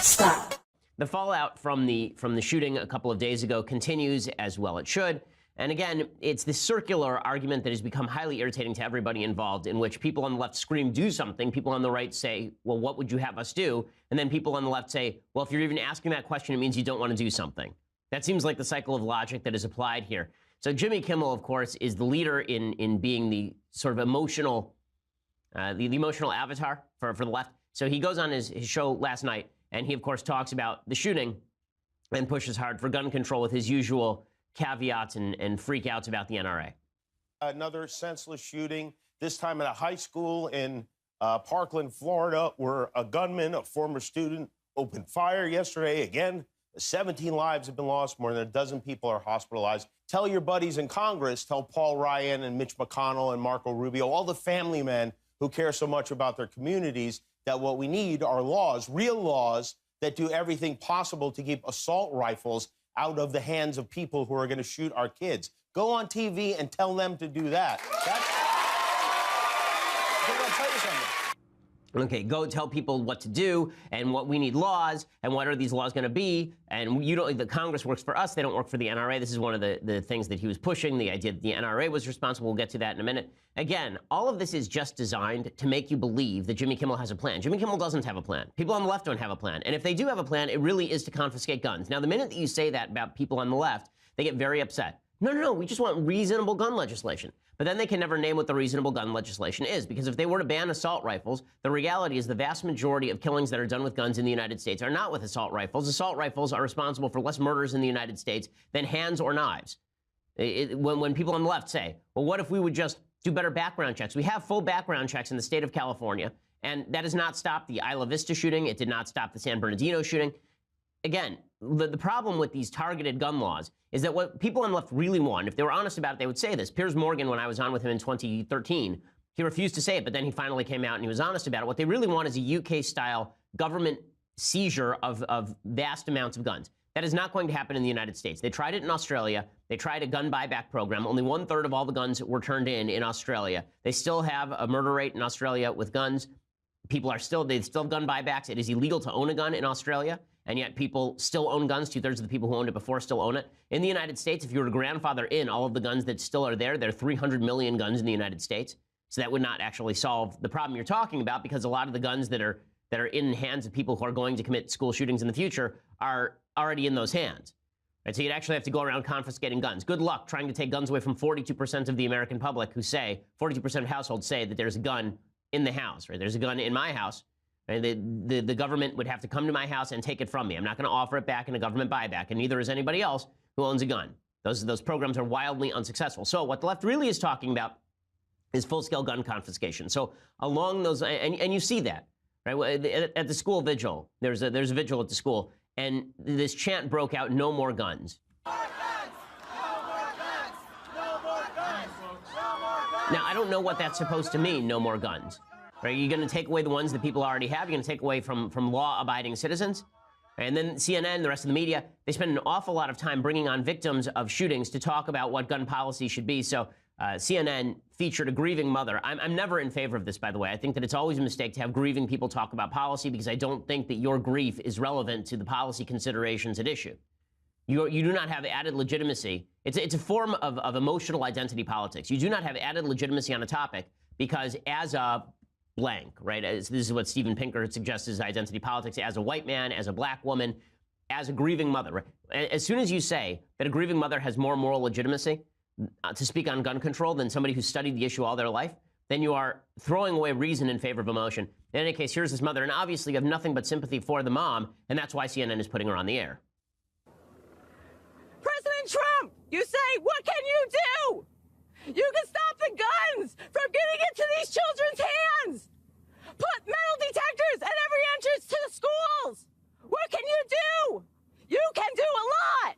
Stop. The fallout from the shooting a couple of days ago continues, as well it should. And again, it's this circular argument that has become highly irritating to everybody involved, in which people on the left scream, do something. People on the right say, well, what would you have us do? And then people on the left say, well, if you're even asking that question, it means you don't want to do something. That seems like the cycle of logic that is applied here. So Jimmy Kimmel, of course, is the leader in being the sort of emotional, the emotional avatar for the left. So he goes on his show last night, and he, of course, talks about the shooting and pushes hard for gun control with his usual caveats and freakouts about the NRA. Another senseless shooting, this time at a high school in Parkland, Florida, where a gunman, a former student, opened fire yesterday. Again, 17 lives have been lost. More than a dozen people are hospitalized. Tell your buddies in Congress, tell Paul Ryan and Mitch McConnell and Marco Rubio, all the family men who care so much about their communities, that what we need are laws, real laws, that do everything possible to keep assault rifles out of the hands of people who are going to shoot our kids. Go on TV and tell them to do that. I'm going to tell you something. Okay, go tell people what to do and what we need laws and what are these laws going to be. And you don't, the Congress works for us. They don't work for the NRA. This is one of the things that he was pushing, the idea that the NRA was responsible. We'll get to that in a minute. Again, all of this is just designed to make you believe that Jimmy Kimmel has a plan. Jimmy Kimmel doesn't have a plan. People on the left don't have a plan. And if they do have a plan, it really is to confiscate guns. Now, the minute that you say that about people on the left, they get very upset. No, we just want reasonable gun legislation. But then they can never name what the reasonable gun legislation is, because if they were to ban assault rifles, the reality is the vast majority of killings that are done with guns in the United States are not with assault rifles. Assault rifles are responsible for less murders in the United States than hands or knives. When people on the left say, well, what if we would just do better background checks? We have full background checks in the state of California, and that has not stopped the Isla Vista shooting. It did not stop the San Bernardino shooting. Again, the problem with these targeted gun laws is that what people on the left really want, if they were honest about it, they would say this. Piers Morgan, when I was on with him in 2013, he refused to say it, but then he finally came out and he was honest about it. What they really want is a UK-style government seizure of vast amounts of guns. That is not going to happen in the United States. They tried it in Australia. They tried a gun buyback program. Only 1/3 of all the guns were turned in Australia. They still have a murder rate in Australia with guns. They still have gun buybacks. It is illegal to own a gun in Australia, and yet people still own guns. 2/3 of the people who owned it before still own it. In the United States, if you were to grandfather in all of the guns that still are there are 300 million guns in the United States. So that would not actually solve the problem you're talking about, because a lot of the guns that are in the hands of people who are going to commit school shootings in the future are already in those hands. Right? So you'd actually have to go around confiscating guns. Good luck trying to take guns away from 42% of the American public who say, 42% of households say that there's a gun in the house, right? There's a gun in my house. Right? The government would have to come to my house and take it from me. I'm not going to offer it back in a government buyback, and neither is anybody else who owns a gun. Those programs are wildly unsuccessful. So what the left really is talking about is full-scale gun confiscation. So along those, and you see that, right? At the school vigil, there's a vigil at the school, and this chant broke out, "No more guns." Now, I don't know what that's supposed to mean, no more guns. Right? You're going to take away the ones that people already have. You're going to take away from law-abiding citizens. And then CNN, the rest of the media, they spend an awful lot of time bringing on victims of shootings to talk about what gun policy should be. So CNN featured a grieving mother. I'm never in favor of this, by the way. I think that it's always a mistake to have grieving people talk about policy, because I don't think that your grief is relevant to the policy considerations at issue. You do not have added legitimacy. It's a form of emotional identity politics. You do not have added legitimacy on a topic because as a blank, right? This is what Steven Pinker suggests as identity politics, as a white man, as a black woman, as a grieving mother. Right? As soon as you say that a grieving mother has more moral legitimacy to speak on gun control than somebody who's studied the issue all their life, then you are throwing away reason in favor of emotion. In any case, here's this mother, and obviously you have nothing but sympathy for the mom, and that's why CNN is putting her on the air. President Trump, you say, what can you do? You can stop the guns from getting into these children's hands. Put metal detectors at every entrance to the schools. What can you do? You can do a lot.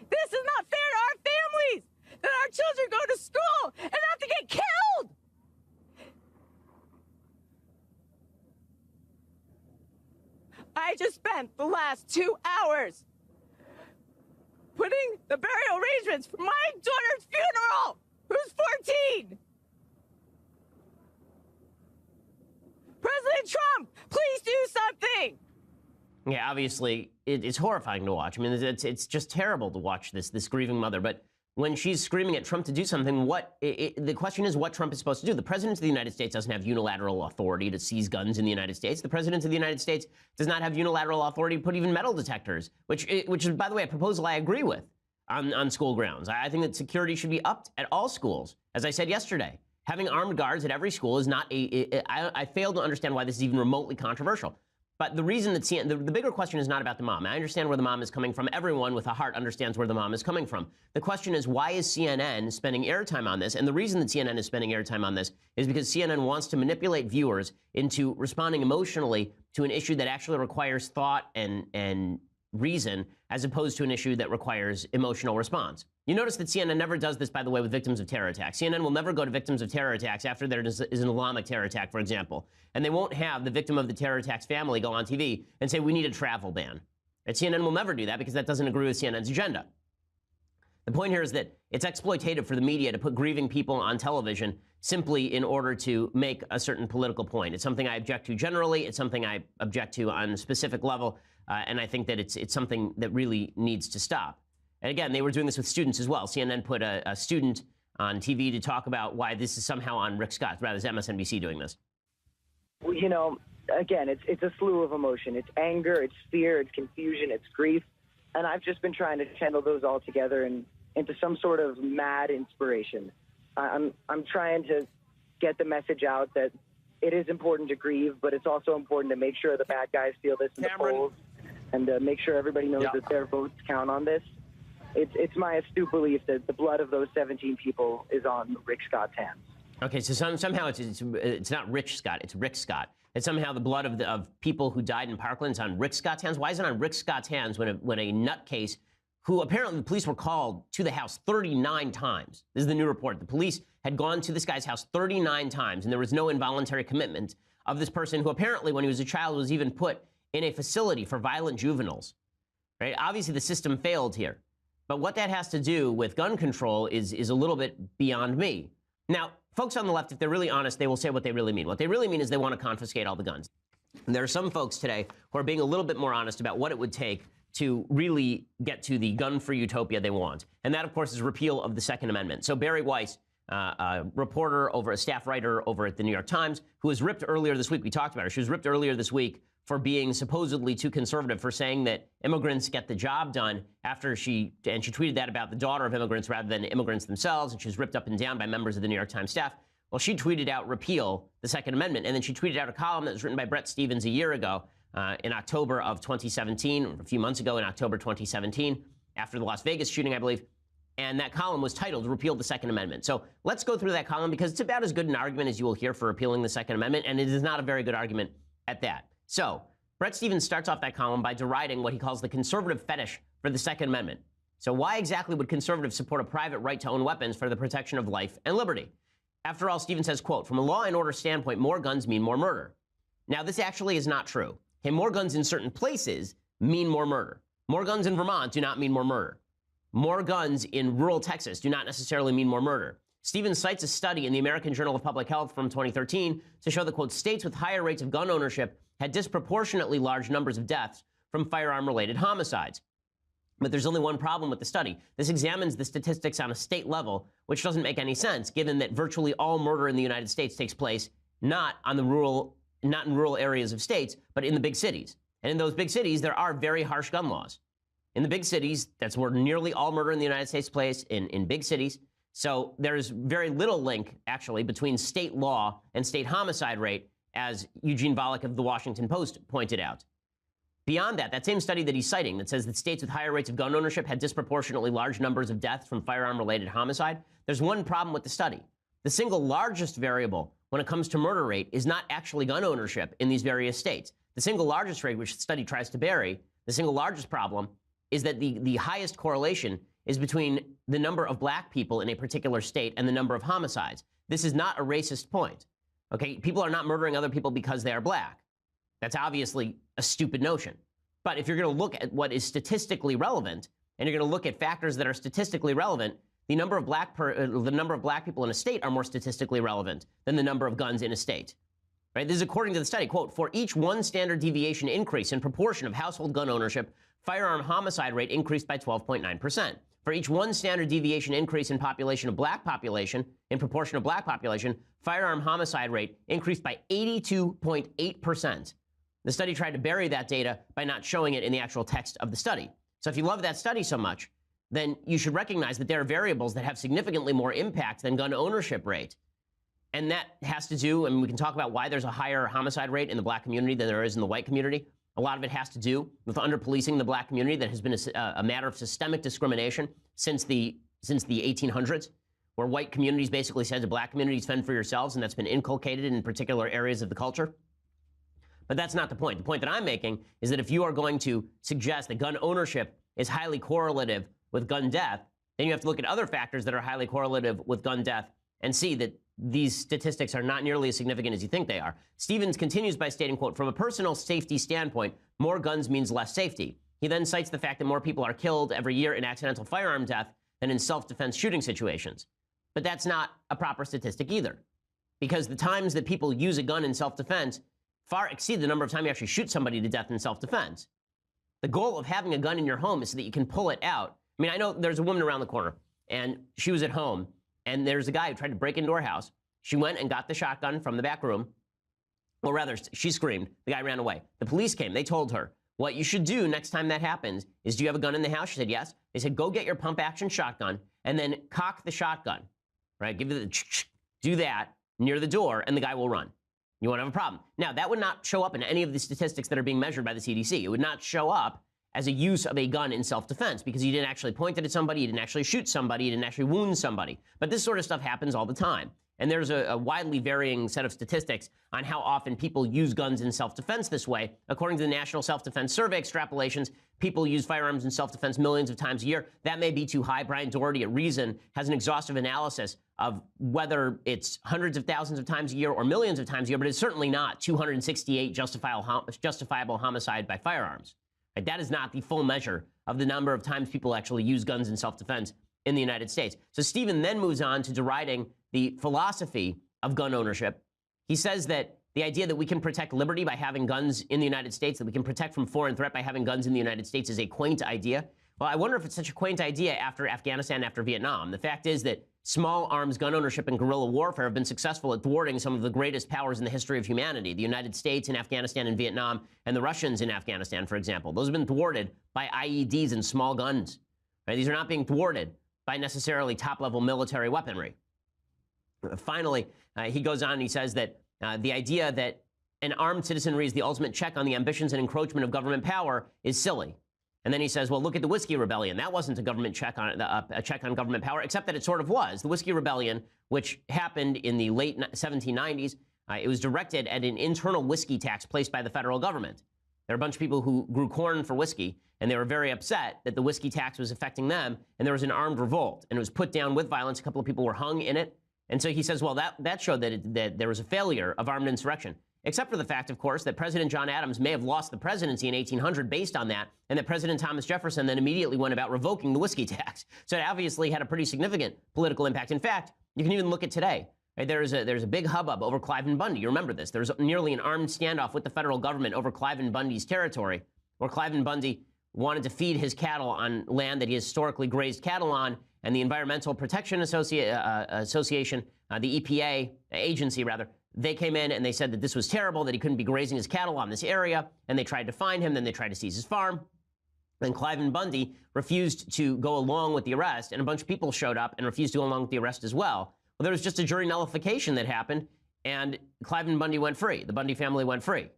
This is not fair to our families, that our children go to school and have to get killed. I just spent the last 2 hours putting the burial arrangements for my daughter's funeral, who's 14. President Trump, please do something. Yeah, obviously, it's horrifying to watch. I mean, it's just terrible to watch this grieving mother. But when she's screaming at Trump to do something, the question is what Trump is supposed to do. The president of the United States doesn't have unilateral authority to seize guns in the United States. The president of the United States does not have unilateral authority to put even metal detectors, which is, by the way, a proposal I agree with on school grounds. I think that security should be upped at all schools. As I said yesterday, having armed guards at every school is not I fail to understand why this is even remotely controversial. But the reason that the bigger question is not about the mom. I understand where the mom is coming from. Everyone with a heart understands where the mom is coming from. The question is, why is CNN spending airtime on this? And the reason that CNN is spending airtime on this is because CNN wants to manipulate viewers into responding emotionally to an issue that actually requires thought and reason, as opposed to an issue that requires emotional response. You notice that CNN never does this, by the way, with victims of terror attacks. CNN will never go to victims of terror attacks after there is an Islamic terror attack, for example. And they won't have the victim of the terror attack's family go on TV and say, we need a travel ban. And CNN will never do that because that doesn't agree with CNN's agenda. The point here is that it's exploitative for the media to put grieving people on television simply in order to make a certain political point. It's something I object to generally. It's something I object to on a specific level. And I think that it's something that really needs to stop. And again, they were doing this with students as well. CNN put a student on TV to talk about why this is somehow on Rick Scott. Rather, it's MSNBC doing this. Well, you know, again, it's a slew of emotion. It's anger, it's fear, it's confusion, it's grief. And I've just been trying to channel those all together into some sort of mad inspiration. I'm trying to get the message out that it is important to grieve, but it's also important to make sure the bad guys feel this in the polls and to make sure everybody knows that their votes count on this. It's my astute belief that the blood of those 17 people is on Rick Scott's hands. Okay, so somehow it's not Rich Scott, it's Rick Scott. It's somehow the blood of people who died in Parkland is on Rick Scott's hands. Why is it on Rick Scott's hands when a nutcase, who apparently the police were called to the house 39 times. This is the new report. The police had gone to this guy's house 39 times, and there was no involuntary commitment of this person who apparently, when he was a child, was even put in a facility for violent juveniles. Right? Obviously, the system failed here. But what that has to do with gun control is a little bit beyond me. Now, folks on the left, if they're really honest, they will say what they really mean. What they really mean is they want to confiscate all the guns. And there are some folks today who are being a little bit more honest about what it would take to really get to the gun-free utopia they want. And that, of course, is repeal of the Second Amendment. So Barry Weiss, a reporter, a staff writer over at the New York Times, who was ripped earlier this week, we talked about her, she was ripped earlier this week for being supposedly too conservative, for saying that immigrants get the job done after she tweeted that about the daughter of immigrants rather than immigrants themselves, and she was ripped up and down by members of the New York Times staff. Well, she tweeted out repeal the Second Amendment, and then she tweeted out a column that was written by Bret Stephens a year ago, in October of 2017, a few months ago in October 2017, after the Las Vegas shooting, I believe. And that column was titled Repeal the Second Amendment. So let's go through that column because it's about as good an argument as you will hear for repealing the Second Amendment, and it is not a very good argument at that. So Bret Stephens starts off that column by deriding what he calls the conservative fetish for the Second Amendment. So why exactly would conservatives support a private right to own weapons for the protection of life and liberty? After all, Stephens says, quote, from a law and order standpoint, more guns mean more murder. Now, this actually is not true. Okay, more guns in certain places mean more murder. More guns in Vermont do not mean more murder. More guns in rural Texas do not necessarily mean more murder. Stephens cites a study in the American Journal of Public Health from 2013 to show that, quote, states with higher rates of gun ownership had disproportionately large numbers of deaths from firearm-related homicides. But there's only one problem with the study. This examines the statistics on a state level, which doesn't make any sense, given that virtually all murder in the United States takes place not in rural areas of states, but in the big cities. And in those big cities, there are very harsh gun laws. In the big cities, that's where nearly all murder in the United States takes place, in big cities. So there's very little link, actually, between state law and state homicide rate, as Eugene Volokh of the Washington Post pointed out. Beyond that, that same study that he's citing that says that states with higher rates of gun ownership had disproportionately large numbers of deaths from firearm-related homicide, there's one problem with the study. The single largest variable when it comes to murder rate is not actually gun ownership in these various states. The single largest rate, which the study tries to bury, the single largest problem is that the highest correlation is between the number of black people in a particular state and the number of homicides. This is not a racist point. Okay, people are not murdering other people because they are black. That's obviously a stupid notion. But if you're going to look at what is statistically relevant, and you're going to look at factors that are statistically relevant, the number of black people in a state are more statistically relevant than the number of guns in a state. Right? This is according to the study. Quote, for each 1 standard deviation increase in proportion of household gun ownership, firearm homicide rate increased by 12.9%. For each 1 standard deviation increase in proportion of black population, firearm homicide rate increased by 82.8%. The study tried to bury that data by not showing it in the actual text of the study. So if you love that study so much, then you should recognize that there are variables that have significantly more impact than gun ownership rate. And that has to do, and we can talk about why there's a higher homicide rate in the black community than there is in the white community. A lot of it has to do with under-policing the black community that has been a matter of systemic discrimination since the 1800s, where white communities basically said to black communities, fend for yourselves, and that's been inculcated in particular areas of the culture. But that's not the point. The point that I'm making is that if you are going to suggest that gun ownership is highly correlative with gun death, then you have to look at other factors that are highly correlative with gun death and see that these statistics are not nearly as significant as you think they are. Stevens continues by stating, quote, from a personal safety standpoint, more guns means less safety. He then cites the fact that more people are killed every year in accidental firearm death than in self-defense shooting situations. But that's not a proper statistic either, because the times that people use a gun in self-defense far exceed the number of times you actually shoot somebody to death in self-defense. The goal of having a gun in your home is so that you can pull it out. I mean, I know there's a woman around the corner, and she was at home, and there's a guy who tried to break into her house. She went and got the shotgun from the back room. Well, rather, she screamed. The guy ran away. The police came. They told her, what you should do next time that happens is, do you have a gun in the house? She said, yes. They said, go get your pump-action shotgun and then cock the shotgun, right? Give it the do that near the door, and the guy will run. You won't have a problem. Now, that would not show up in any of the statistics that are being measured by the CDC. It would not show up as a use of a gun in self-defense because you didn't actually point it at somebody, you didn't actually shoot somebody, you didn't actually wound somebody. But this sort of stuff happens all the time. And there's a widely varying set of statistics on how often people use guns in self-defense this way. According to the National Self-Defense Survey extrapolations, people use firearms in self-defense millions of times a year. That may be too high. Brian Doherty at Reason has an exhaustive analysis of whether it's hundreds of thousands of times a year or millions of times a year, but it's certainly not 268 justifiable homicide by firearms. Right? That is not the full measure of the number of times people actually use guns in self-defense in the United States. So Stephen then moves on to deriding the philosophy of gun ownership. He says that the idea that we can protect liberty by having guns in the United States, that we can protect from foreign threat by having guns in the United States is a quaint idea. Well, I wonder if it's such a quaint idea after Afghanistan, after Vietnam. The fact is that small arms gun ownership and guerrilla warfare have been successful at thwarting some of the greatest powers in the history of humanity. The United States in Afghanistan and Vietnam, and the Russians in Afghanistan, for example. Those have been thwarted by IEDs and small guns. Right? These are not being thwarted by necessarily top-level military weaponry. Finally, he goes on and he says that the idea that an armed citizenry is the ultimate check on the ambitions and encroachment of government power is silly. And then he says, well, look at the Whiskey Rebellion. That wasn't a government check on a check on government power, except that it sort of was. The Whiskey Rebellion, which happened in the late 1790s, it was directed at an internal whiskey tax placed by the federal government. There are a bunch of people who grew corn for whiskey, and they were very upset that the whiskey tax was affecting them, and there was an armed revolt, and it was put down with violence. A couple of people were hung in it. And so he says, well, that showed that there was a failure of armed insurrection, except for the fact, of course, that President John Adams may have lost the presidency in 1800 based on that, and that President Thomas Jefferson then immediately went about revoking the whiskey tax. So it obviously had a pretty significant political impact. In fact, you can even look at today. Right? There's a big hubbub over Clive Bundy. You remember this. There's nearly an armed standoff with the federal government over Clive Bundy's territory, where Clive Bundy wanted to feed his cattle on land that he historically grazed cattle on, and the Environmental Protection Association, the EPA agency, rather, they came in and they said that this was terrible, that he couldn't be grazing his cattle on this area, and they tried to fine him, then they tried to seize his farm. Then Clive Bundy refused to go along with the arrest, and a bunch of people showed up and refused to go along with the arrest as well. Well, there was just a jury nullification that happened, and Clive Bundy went free. The Bundy family went free.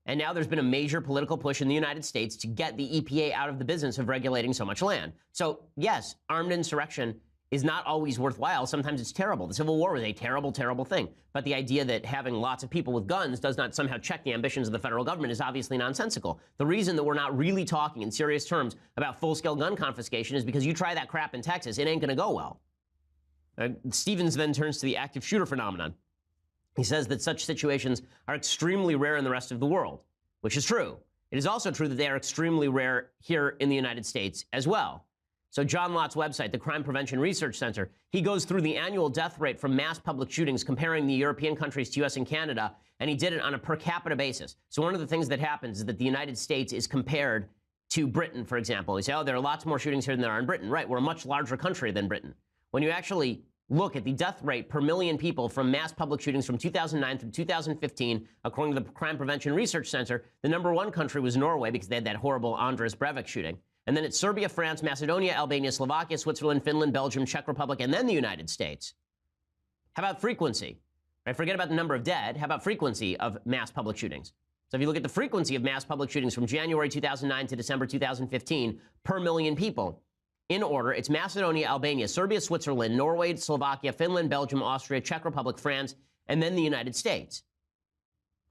And now there's been a major political push in the United States to get the EPA out of the business of regulating so much land. So, yes, armed insurrection is not always worthwhile. Sometimes it's terrible. The Civil War was a terrible, terrible thing. But the idea that having lots of people with guns does not somehow check the ambitions of the federal government is obviously nonsensical. The reason that we're not really talking in serious terms about full-scale gun confiscation is because you try that crap in Texas, it ain't going to go well. Stevens then turns to the active shooter phenomenon. He says that such situations are extremely rare in the rest of the world, which is true. It is also true that they are extremely rare here in the United States as well. So John Lott's website, the Crime Prevention Research Center, he goes through the annual death rate from mass public shootings, comparing the European countries to U.S. and Canada, and he did it on a per capita basis. So one of the things that happens is that the United States is compared to Britain, for example. You say, oh, there are lots more shootings here than there are in Britain. Right, we're a much larger country than Britain. When you actually look at the death rate per million people from mass public shootings from 2009 through 2015, according to the Crime Prevention Research Center, the #1 country was Norway because they had that horrible Andres Breivik shooting. And then it's Serbia, France, Macedonia, Albania, Slovakia, Switzerland, Finland, Belgium, Czech Republic, and then the United States. How about frequency? Right, forget about the number of dead. How about frequency of mass public shootings? So if you look at the frequency of mass public shootings from January 2009 to December 2015 per million people, in order, it's Macedonia, Albania, Serbia, Switzerland, Norway, Slovakia, Finland, Belgium, Austria, Czech Republic, France, and then the United States.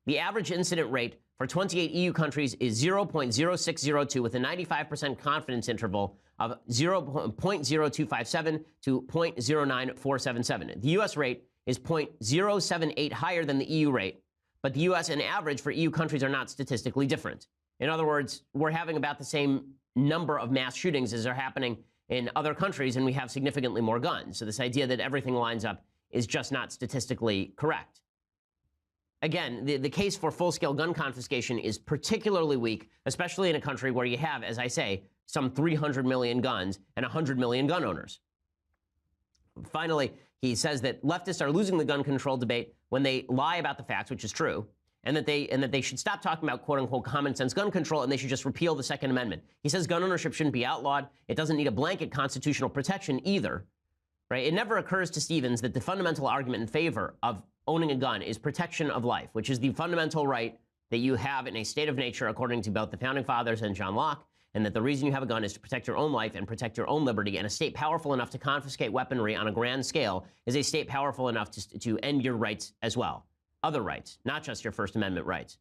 The average incident rate for 28 EU countries is 0.0602 with a 95% confidence interval of 0.0257 to 0.09477. The U.S. rate is 0.078 higher than the EU rate, but the U.S. and average for EU countries are not statistically different. In other words, we're having about the same number of mass shootings as are happening in other countries, and we have significantly more guns. So this idea that everything lines up is just not statistically correct. Again, the case for full-scale gun confiscation is particularly weak, especially in a country where you have, as I say, some 300 million guns and 100 million gun owners. Finally, he says that leftists are losing the gun control debate when they lie about the facts, which is true, and that they should stop talking about quote-unquote common-sense gun control, and they should just repeal the Second Amendment. He says gun ownership shouldn't be outlawed. It doesn't need a blanket constitutional protection either. Right? It never occurs to Stevens that the fundamental argument in favor of owning a gun is protection of life, which is the fundamental right that you have in a state of nature, according to both the Founding Fathers and John Locke, and that the reason you have a gun is to protect your own life and protect your own liberty. And a state powerful enough to confiscate weaponry on a grand scale is a state powerful enough to end your rights as well. Other rights, not just your First Amendment rights.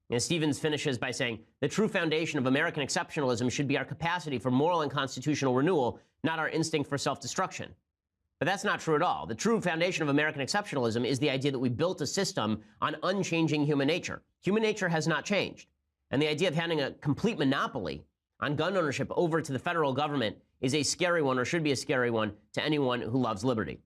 And Stevens finishes by saying, the true foundation of American exceptionalism should be our capacity for moral and constitutional renewal, not our instinct for self-destruction. But that's not true at all. The true foundation of American exceptionalism is the idea that we built a system on unchanging human nature. Human nature has not changed. And the idea of handing a complete monopoly on gun ownership over to the federal government is a scary one, or should be a scary one, to anyone who loves liberty.